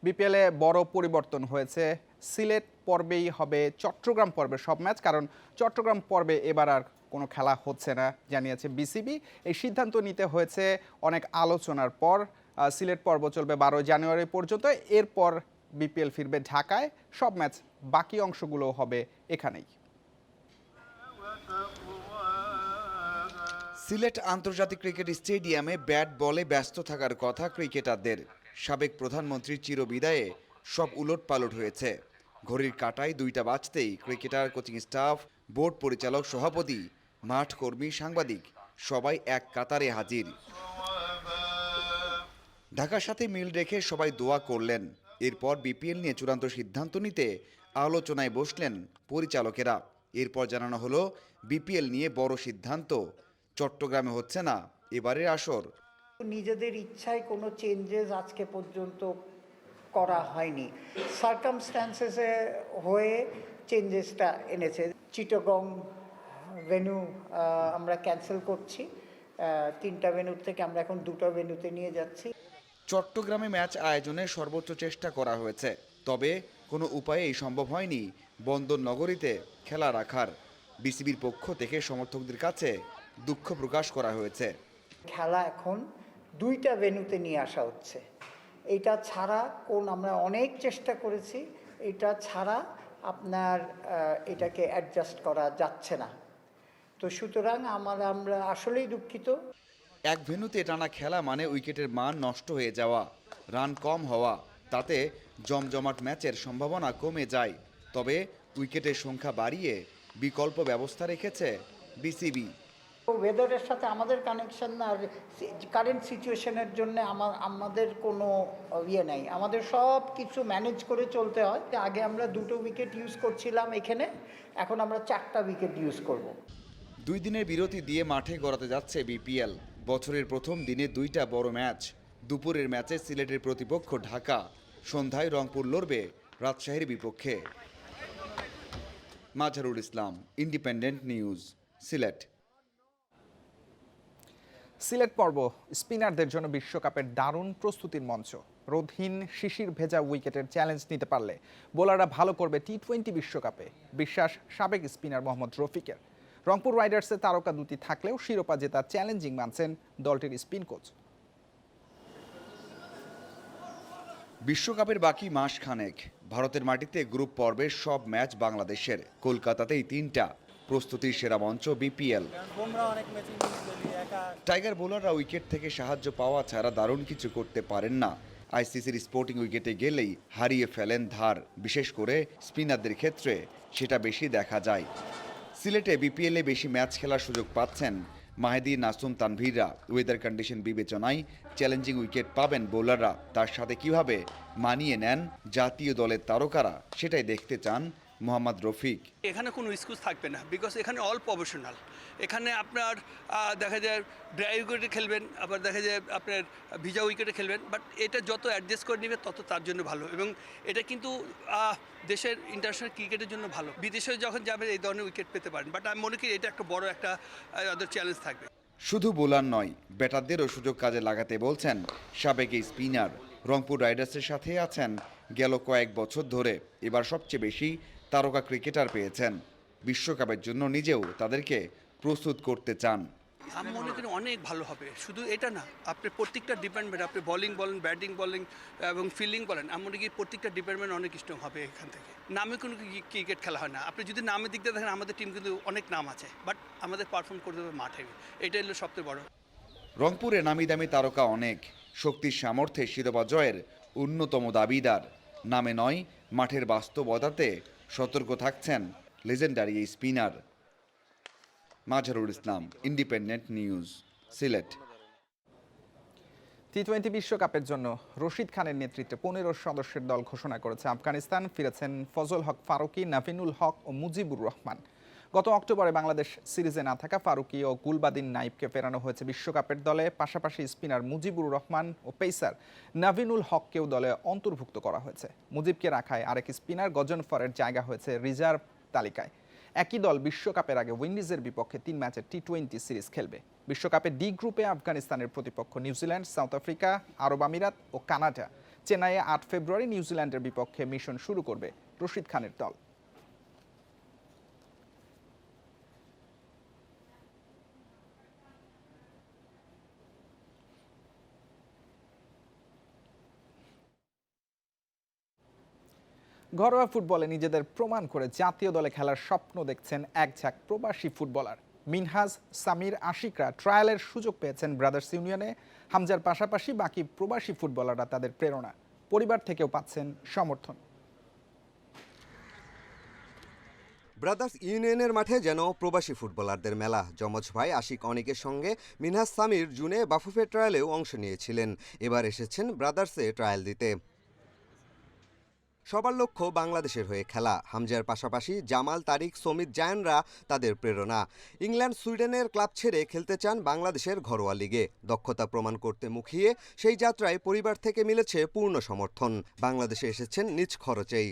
বিপিএলে বড় পরিবর্তন হয়েছে। সিলেট পর্বেই হবে চট্টগ্রাম পর্বের সব ম্যাচ, কারণ চট্টগ্রাম পর্বে এবার আর কোনো খেলা হচ্ছে না জানিয়েছে বিসিবি। এই সিদ্ধান্ত নিতে হয়েছে অনেক আলোচনার পর। সিলেট পর্ব চলবে 12 জানুয়ারি পর্যন্ত, এরপর বিপিএল ফিরবে ঢাকায়। সব ম্যাচ বাকি অংশগুলো হবে এখানেই। সিলেট আন্তর্জাতিক ক্রিকেট স্টেডিয়ামে ব্যাট বলে ব্যস্ত থাকার কথা ক্রিকেটারদের। সাবেক প্রধানমন্ত্রীর চিরবিদায়ে সব উলটপালট হয়েছে। ঘড়ির কাঁটায় 2টা বাজতেই ক্রিকেটার, কোচিং স্টাফ, বোর্ড পরিচালক, সভাপতি, মাঠ কর্মী, সাংবাদিক সবাই এক কাতারে হাজির। ঢাকার সাথে মিল রেখে সবাই দোয়া করলেন। এরপর বিপিএল নিয়ে চূড়ান্ত সিদ্ধান্ত নিতে আলোচনায় বসলেন পরিচালকেরা। এরপর জানানো হলো বিপিএল নিয়ে বড় সিদ্ধান্ত, চট্টগ্রামে হচ্ছে না এবারের আসর। নিজেদের ইচ্ছায় কোনো চেঞ্জেস আজকে পর্যন্ত করা হয়নি, সার্কামস্ট্যান্সেসে হয়ে চেঞ্জেসটা এনেছে। চিটাগং ভেন্যু আমরা ক্যান্সেল করছি, 3টা ভেন্যুর থেকে আমরা এখন 2টা ভেন্যুতে নিয়ে যাচ্ছি। চট্টগ্রামে ম্যাচ আয়োজনের সর্বোচ্চ চেষ্টা করা হয়েছে, তবে কোনো উপায়েই সম্ভব হয়নি বন্দর নগরীতে খেলা রাখার। বিসিবির পক্ষ থেকে সমর্থকদের কাছে দুঃখ প্রকাশ করা হয়েছে। খেলা এখন 2টা ভেন্যুতে নিয়ে আসা হচ্ছে। এটা ছাড়া আমরা অনেক চেষ্টা করেছি, এটা ছাড়া আপনার এটাকে অ্যাডজাস্ট করা যাচ্ছে না। তো সুতরাং আমরা আসলেই দুঃখিত। এক ভেন্যুতে টানা খেলা মানে উইকেটের মান নষ্ট হয়ে যাওয়া, রান কম হওয়া, তাতে জমজমাট ম্যাচের সম্ভাবনা কমে যায়। তবে উইকেটের সংখ্যা বাড়িয়ে বিকল্প ব্যবস্থা রেখেছে বিসিবি। ওয়েদারের সাথে আমাদের কানেকশন আর কারেন্ট সিচুয়েশনের জন্য আমাদের কোনো ইয়ে নাই, আমাদের সব কিছু ম্যানেজ করে চলতে হয়। আগে আমরা 2টো উইকেট ইউজ করছিলাম এখানে, এখন আমরা 4টা উইকেট ইউজ করব। 2 দিনের বিরতি দিয়ে মাঠে গড়াতে যাচ্ছে বিপিএল। বছরের প্রথম দিনে 2টা বড় ম্যাচ। দুপুরের ম্যাচে সিলেটের প্রতিপক্ষ ঢাকা, সন্ধ্যায় রংপুর লড়বে রাজশাহীর বিপক্ষে। Mazharul Islam, independent news, Sylhet. সিলেট পর্ব স্পিনারদের জন্য বিশ্বকাপের দারুণ প্রস্তুতির মঞ্চ। রোদহীন শিশির ভেজা উইকেটের চ্যালেঞ্জ নিতে পারলে বোলাররা ভালো করবে টি-20 বিশ্বকাপে, বিশ্বাস সাবেক স্পিনার মোহাম্মদ রফিকের। রংপুর রাইডার্সে তারকা দুটি থাকলেও শিরোপা জেতা চ্যালেঞ্জিং মানছেন দলটির স্পিন কোচ। বিশ্বকাপের বাকি মাস খানেক। ভারতের মাটিতে গ্রুপ পর্বের সব ম্যাচ বাংলাদেশের। কলকাতাতেই 3টা। প্রস্তুতির সেরা মঞ্চ বিপিএল। টাইগার বোলাররা উইকেট থেকে সাহায্য পাওয়া ছাড়া দারুণ কিছু করতে পারেন না। আইসিসির স্পোর্টিং উইকেটে গেলেই হারিয়ে ফেলেন ধার। বিশেষ করে স্পিনারদের ক্ষেত্রে সেটা বেশি দেখা যায়। সিলেটে বিপিএলে বেশি ম্যাচ খেলার সুযোগ পাচ্ছেন মাহেদী, নাসুম, তানভীররা। ওয়েদার কন্ডিশন বিবেচনায় চ্যালেঞ্জিং উইকেট পাবেন বোলাররা। তার সাথে কিভাবে মানিয়ে নেন জাতীয় দলের তারকারা, সেটাই দেখতে চান মোহাম্মদ রফিক। এখানে কোনো এক্সকিউজ থাকবে না, বিকজ এখানে অল প্রফেশনাল। এখানে আপনার দেখা যায় ড্রাই উইকেটে খেলবেন, আবার দেখা যায় আপনার ভিজা উইকেটে খেলবেন, বাট এটা যত অ্যাডজাস্ট করে নেবে তত তার জন্য ভালো। এবং এটা কিন্তু দেশের ইন্টারন্যাশনাল ক্রিকেটের জন্য ভালো। বিদেশে যখন যাবেন এই ধরনের উইকেট পেতে পারেন, বাট আমি মনে করি এটা একটা বড় একটা ওদের চ্যালেঞ্জ থাকবে। শুধু বোলার নয়, ব্যাটারদেরও সুযোগ কাজে লাগাতে বলছেন সাবেক এই স্পিনার। রংপুর রাইডার্সের সাথে আছেন গেল কয়েক বছর ধরে। এবার সবচেয়ে বেশি তারকা ক্রিকেটার পেয়েছেন। বিশ্বকাপের জন্য নিজেও তাদেরকে প্রস্তুত করতে চান। আমি মনে করি অনেক ভালো হবে। শুধু এটা না, আপনি প্রত্যেকটা ডিপার্টমেন্ট, আপনি বোলিং বলেন, ব্যাটিং বলেন এবং ফিল্ডিং বলেন, আমি মনে করি প্রত্যেকটা ডিপার্টমেন্ট অনেক স্ট্রং হবে এখান থেকে। নামে কোনো ক্রিকেট খেলা হয় না। আপনি যদি নামের দিক দিয়ে দেখেন, আমাদের টিম কিন্তু অনেক নাম আছে, বাট আমাদের পারফর্ম করতে হবে মাঠে। এটাই হলো সবচেয়ে বড়। রংপুরে নামি দামি তারকা অনেক, শক্তির সামর্থ্যে শিরোপা জয়ের অন্যতম দাবিদার। নামে নয়, মাঠের বাস্তবতাতে সতর্ক থাকছেন লেজেন্ডারি এই spinner. Mazharul Islam, independent news, Sylhet. টি-20 বিশ্বকাপের জন্য রশিদ খানের নেতৃত্বে 15 সদস্যের দল ঘোষণা করেছে আফগানিস্তান। ফিরেছেন ফজল হক ফারুকী, নাভিনুল হক ও মুজিবুর রহমান। গত অক্টোবরে বাংলাদেশ সিরিজে না থাকা ফারুকী ও গুলবাদিন নাইবকে ফেরানো হয়েছে বিশ্বকাপের দলে। পাশাপাশি স্পিনার মুজিবুর রহমান ও পেসার নাভিনুল হককেও দলে অন্তর্ভুক্ত করা হয়েছে। মুজিবকে রাখায় আরেক স্পিনার গজনফরের জায়গা হয়েছে রিজার্ভ তালিকায়। একই দল বিশ্বকাপের আগে উইন্ডিজের বিপক্ষে 3 ম্যাচের টি-20 সিরিজ খেলবে। বিশ্বকাপে ডি গ্রুপে আফগানিস্তানের প্রতিপক্ষ নিউজিল্যান্ড, সাউথ আফ্রিকা, আরব আমিরাত ও কানাডা। চেন্নাইয়ে ৮ ফেব্রুয়ারি নিউজিল্যান্ডের বিপক্ষে মিশন শুরু করবে রশিদ খানের দল। ঘরোয়া ফুটবলে নিজেদের প্রমাণ করে জাতীয় দলে খেলার স্বপ্ন দেখছেন একঝাঁক প্রবাসী ফুটবলার। মিনহাজ, সামির, আশিকরা ট্রায়ালের সুযোগ পেয়েছেন ব্রাদার্স ইউনিয়নে। হামজার পাশাপাশি বাকি প্রবাসী ফুটবলাররা তাদের প্রেরণা, পরিবার থেকেও পাচ্ছেন সমর্থন। ব্রাদার্স ইউনিয়নের মাঠে যেন প্রবাসী ফুটবলারদের মেলা। যমজ ভাই আশিক অনিকের সঙ্গে মিনহাজ সামির জুনে বাফুফে ট্রায়ালেও অংশ নিয়েছিলেন। এবার এসেছেন ব্রাদার্সে ট্রায়াল দিতে। সবার লক্ষ্য বাংলাদেশের হয়ে খেলা। হামজার পাশাপাশি জামাল, তারিক, সমিত, জায়ানরা তাদের প্রেরণা। ইংল্যান্ড, সুইডেনের ক্লাব ছেড়ে খেলতে চান বাংলাদেশের ঘরোয়া লিগে। দক্ষতা প্রমাণ করতে মুখিয়ে সেই যাত্রায় পরিবার থেকে মিলেছে পূর্ণ সমর্থন। বাংলাদেশে এসেছেন নিজ খরচেই।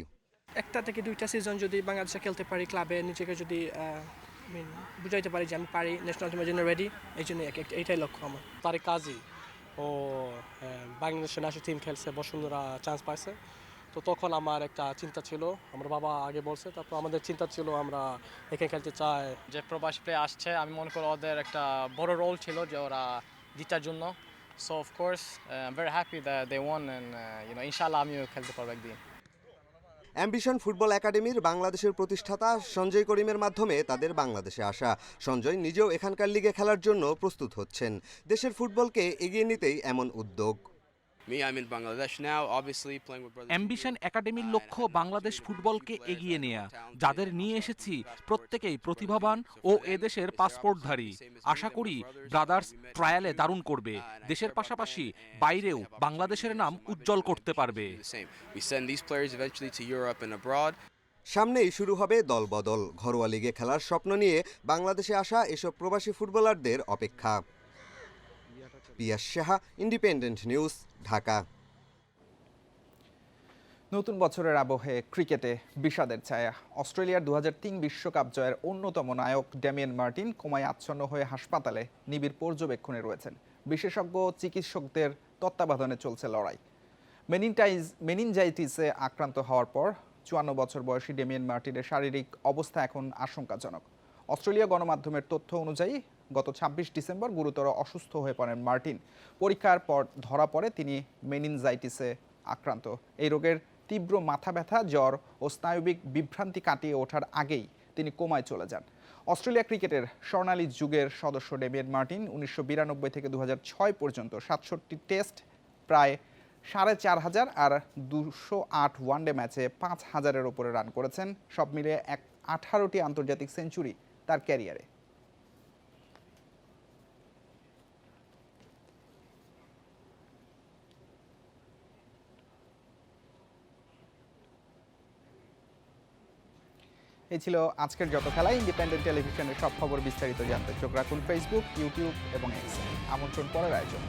একটা থেকে দুইটা সিজন যদি বাংলাদেশে খেলতে পারি, ক্লাবে নিজেকে যদি বুঝাইতে পারি যে আমি পারি, ন্যাশনাল টিমের জন্য রেডি, এই জন্য এইটাই লক্ষ্য আমার। তারিক কাজী ও বাংলাদেশের ন্যাশনাল টিম খেলছে, বসুন্ধরা চান্স পাইছে। তো তখন আমার একটা চিন্তা ছিল, আমার বাবা আগে বলছে, তারপর আমাদের চিন্তা ছিল আমরা এখানে খেলতে চাই। যে প্রবাসী প্লেয়ার আসছে, আমি মনে করি ওদের একটা বড় রোল ছিল যে ওরা জিতার জন্য। So of course I am very happy that they won and ইনশাআল্লাহ আমিও খেলতে পারবো একদিন। অ্যাম্বিশন ফুটবল একাডেমির বাংলাদেশের প্রতিষ্ঠাতা সঞ্জয় করিমের মাধ্যমে তাদের বাংলাদেশে আসা। সঞ্জয় নিজেও এখানকার লিগে খেলার জন্য প্রস্তুত হচ্ছেন। দেশের ফুটবলকে এগিয়ে নিতেই এমন উদ্যোগ। অ্যাম্বিশন একাডেমির লক্ষ্য বাংলাদেশ ফুটবলকে এগিয়ে নেয়া। যাদের নিয়ে এসেছি প্রত্যেকেই প্রতিভাবান ও এদেশের পাসপোর্টধারী। আশা করি ব্রাদার্স ট্রায়ালে দারুণ করবে। দেশের পাশাপাশি বাইরেও বাংলাদেশের নাম উজ্জ্বল করতে পারবে। সামনেই শুরু হবে দলবদল। ঘরোয়া লিগে খেলার স্বপ্ন নিয়ে বাংলাদেশে আসা এসব প্রবাসী ফুটবলারদের অপেক্ষা। পিয়াস সাহা, ইন্ডিপেন্ডেন্ট নিউজ, ঢাকা। নতুন বছরের আবহে ক্রিকেটে বিষাদের ছায়া। অস্ট্রেলিয়ার 2003 বিশ্বকাপ জয়ের অন্যতম নায়ক ড্যামিয়েন মার্টিন কোমায় আচ্ছন্ন হয়ে হাসপাতালে নিবিড় পর্যবেক্ষণে রয়েছেন। বিশেষজ্ঞ চিকিৎসকদের তত্ত্বাবধানে চলছে লড়াই। মেনিনজাইটিসে আক্রান্ত হওয়ার পর 54 বছর বয়সী ড্যামিয়েন মার্টিনের শারীরিক অবস্থা এখন আশঙ্কাজনক। অস্ট্রেলিয়া গণমাধ্যমের তথ্য অনুযায়ী গত 26 ডিসেম্বর গুরুতর অসুস্থ হয়ে পড়েন মার্টিন। পরীক্ষার পর ধরা পড়ে তিনি মেনিনজাইটিসে আক্রান্ত। এই রোগের তীব্র মাথা ব্যথা, জ্বর ও স্নায়বিক বিভ্রান্তি কাটিয়ে ওঠার আগেই তিনি কোমায় চলে যান। অস্ট্রেলিয়া ক্রিকেটের স্বর্ণালী যুগের সদস্য ড্যামিয়েন মার্টিন 1992 থেকে 2006 পর্যন্ত 67 টেস্ট, প্রায় 4500 আর 208 ওয়ানডে ম্যাচে 5000-এর ওপরে রান করেছেন। সব মিলিয়ে 18টি আন্তর্জাতিক সেঞ্চুরি তার ক্যারিয়ারে। এই ছিল আজকের যত খেলা। ইন্ডিপেন্ডেন্ট টেলিভিশনের সব খবর বিস্তারিত জানতে চোখ রাখুন ফেসবুক, ইউটিউব এবং এক্সে। আমন্ত্রণ পরের আয়োজন।